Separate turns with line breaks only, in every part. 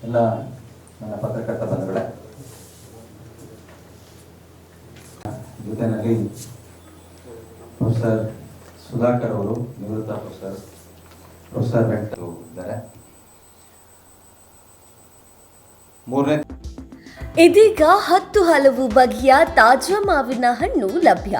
ಎಲ್ಲ ನನ್ನ ಪತ್ರಕರ್ತ ಬಂಧುಗಳೇ, ಜೊತೆಯಲ್ಲಿ ಪ್ರೊಫೆಸರ್ ಸುಧಾಕರ್ ಅವರು, ನಿವೃತ್ತ ಪ್ರೊಫೆಸರ್ ವೆಂಕಟ ಇದ್ದಾರೆ. ಮೂರನೇ
ಇದೀಗ 10 ಹಲವು ಬಗೆಯ ತಾಜಾ ಮಾವಿನ ಹಣ್ಣು ಲಭ್ಯ.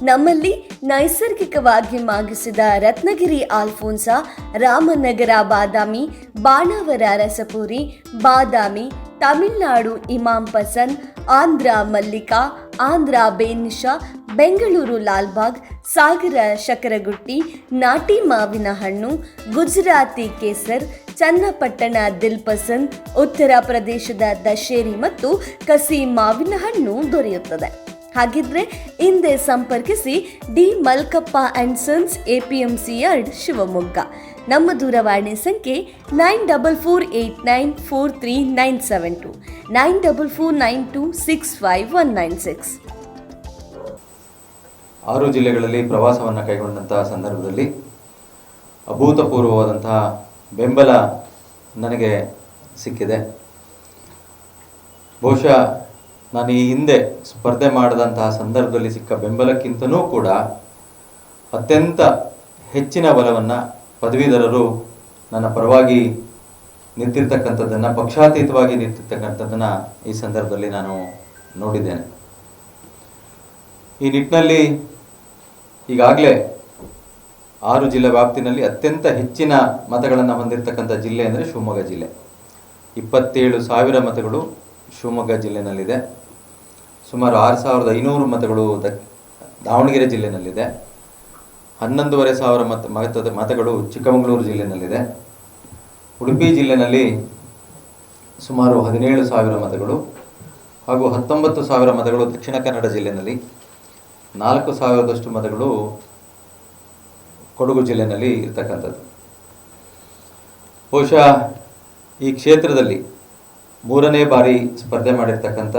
ನಮ್ಮಲ್ಲಿ ನೈಸರ್ಗಿಕವಾಗಿ ಮಾಗಿಸಿದ ರತ್ನಗಿರಿ ಆಲ್ಫೋನ್ಸಾ, ರಾಮನಗರ ಬಾದಾಮಿ, ಬಾಣಾವರ ರಸಪುರಿ, ಬಾದಾಮಿ, ತಮಿಳುನಾಡು ಇಮಾಮ್ ಪಸಂದ್, ಆಂಧ್ರ ಮಲ್ಲಿಕಾ, ಆಂಧ್ರ ಬೇನಿಶಾ, ಬೆಂಗಳೂರು ಲಾಲ್ಬಾಗ್, ಸಾಗರ ಶಕರಗುಟ್ಟಿ, ನಾಟಿ ಮಾವಿನ ಹಣ್ಣು, ಗುಜರಾತಿ ಕೇಸರ್, ಚನ್ನಪಟ್ಟಣ ದಿಲ್ ಪಸಂದ್, ಉತ್ತರ ಪ್ರದೇಶದ ದಶೇರಿ ಮತ್ತು ಕಸಿ ಮಾವಿನ ಹಣ್ಣು ದೊರೆಯುತ್ತದೆ. ಹಾಗಿದ್ರೆ ಹಿಂದೆ ಸಂಪರ್ಕಿಸಿ D Malkappa and sons, APMC yard, Shivamogga. ನಮ್ಮ ದೂರವಾಣಿ ಸಂಖ್ಯೆ 9448943972, 9449265196.
6 ಜಿಲ್ಲೆಗಳಲ್ಲಿ ಪ್ರವಾಸವನ್ನು ಕೈಗೊಂಡಂತಹ ಸಂದರ್ಭದಲ್ಲಿ ಅಭೂತಪೂರ್ವವಾದಂತಹ ಬೆಂಬಲ ನನಗೆ ಸಿಕ್ಕಿದೆ. ಬಹುಶಃ ನಾನು ಈ ಹಿಂದೆ ಸ್ಪರ್ಧೆ ಮಾಡಿದಂತಹ ಸಂದರ್ಭದಲ್ಲಿ ಸಿಕ್ಕ ಬೆಂಬಲಕ್ಕಿಂತನೂ ಕೂಡ ಅತ್ಯಂತ ಹೆಚ್ಚಿನ ಬಲವನ್ನು ಪದವೀಧರರು ನನ್ನ ಪರವಾಗಿ ನಿಂತಿರ್ತಕ್ಕಂಥದ್ದನ್ನು, ಪಕ್ಷಾತೀತವಾಗಿ ನಿಂತಿರ್ತಕ್ಕಂಥದ್ದನ್ನು ಈ ಸಂದರ್ಭದಲ್ಲಿ ನಾನು ನೋಡಿದ್ದೇನೆ. ಈ ನಿಟ್ಟಿನಲ್ಲಿ ಈಗಾಗಲೇ 6 ಜಿಲ್ಲೆ ವ್ಯಾಪ್ತಿನಲ್ಲಿ ಅತ್ಯಂತ ಹೆಚ್ಚಿನ ಮತಗಳನ್ನು ಹೊಂದಿರತಕ್ಕಂಥ ಜಿಲ್ಲೆ ಅಂದರೆ ಶಿವಮೊಗ್ಗ ಜಿಲ್ಲೆ. 27,000 ಮತಗಳು ಶಿವಮೊಗ್ಗ ಜಿಲ್ಲೆನಲ್ಲಿದೆ. ಸುಮಾರು 6,500 ಮತಗಳು ದಾವಣಗೆರೆ ಜಿಲ್ಲೆನಲ್ಲಿದೆ. 11,500 ಮತಗಳು ಚಿಕ್ಕಮಗಳೂರು ಜಿಲ್ಲೆನಲ್ಲಿದೆ. ಉಡುಪಿ ಜಿಲ್ಲೆನಲ್ಲಿ ಸುಮಾರು 17,000 ಮತಗಳು ಹಾಗೂ 19,000 ಮತಗಳು ದಕ್ಷಿಣ ಕನ್ನಡ ಜಿಲ್ಲೆನಲ್ಲಿ, 4,000ದಷ್ಟು ಮತಗಳು ಕೊಡಗು ಜಿಲ್ಲೆನಲ್ಲಿ ಇರ್ತಕ್ಕಂಥದ್ದು. ಬಹುಶಃ ಈ ಕ್ಷೇತ್ರದಲ್ಲಿ 3ನೇ ಬಾರಿ ಸ್ಪರ್ಧೆ ಮಾಡಿರ್ತಕ್ಕಂಥ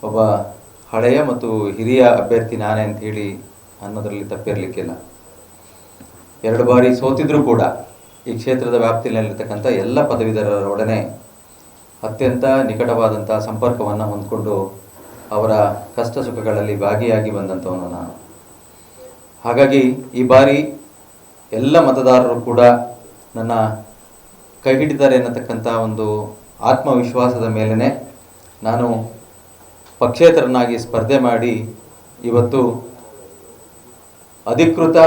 ಒಬ್ಬ ಹಳೆಯ ಮತ್ತು ಹಿರಿಯ ಅಭ್ಯರ್ಥಿ ನಾನೇ ಅಂಥೇಳಿ ಅನ್ನೋದರಲ್ಲಿ ತಪ್ಪಿರಲಿಕ್ಕಿಲ್ಲ. 2 ಬಾರಿ ಸೋತಿದ್ರೂ ಕೂಡ ಈ ಕ್ಷೇತ್ರದ ವ್ಯಾಪ್ತಿಯಲ್ಲಿರ್ತಕ್ಕಂಥ ಎಲ್ಲ ಪದವೀಧರರೊಡನೆ ಅತ್ಯಂತ ನಿಕಟವಾದಂಥ ಸಂಪರ್ಕವನ್ನು ಹೊಂದಿಕೊಂಡು ಅವರ ಕಷ್ಟ ಸುಖಗಳಲ್ಲಿ ಭಾಗಿಯಾಗಿ ಬಂದಂಥವನು ನಾನು. ಹಾಗಾಗಿ ಈ ಬಾರಿ ಎಲ್ಲ ಮತದಾರರು ಕೂಡ ನನ್ನ ಕೈ ಹಿಡಿತಾರೆ ಅನ್ನತಕ್ಕಂಥ ಒಂದು ಆತ್ಮವಿಶ್ವಾಸದ ಮೇಲೇ ನಾನು ಪಕ್ಷೇತರನಾಗಿ ಸ್ಪರ್ಧೆ ಮಾಡಿ ಇವತ್ತು ಅಧಿಕೃತ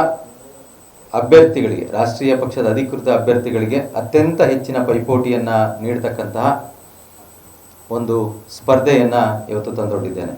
ಅಭ್ಯರ್ಥಿಗಳಿಗೆ, ರಾಷ್ಟ್ರೀಯ ಪಕ್ಷದ ಅಧಿಕೃತ ಅಭ್ಯರ್ಥಿಗಳಿಗೆ ಅತ್ಯಂತ ಹೆಚ್ಚಿನ ಪೈಪೋಟಿಯನ್ನು ನೀಡತಕ್ಕಂತಹ ಒಂದು ಸ್ಪರ್ಧೆಯನ್ನು ಇವತ್ತು ತಂದೊಡ್ಡಿದ್ದೇನೆ.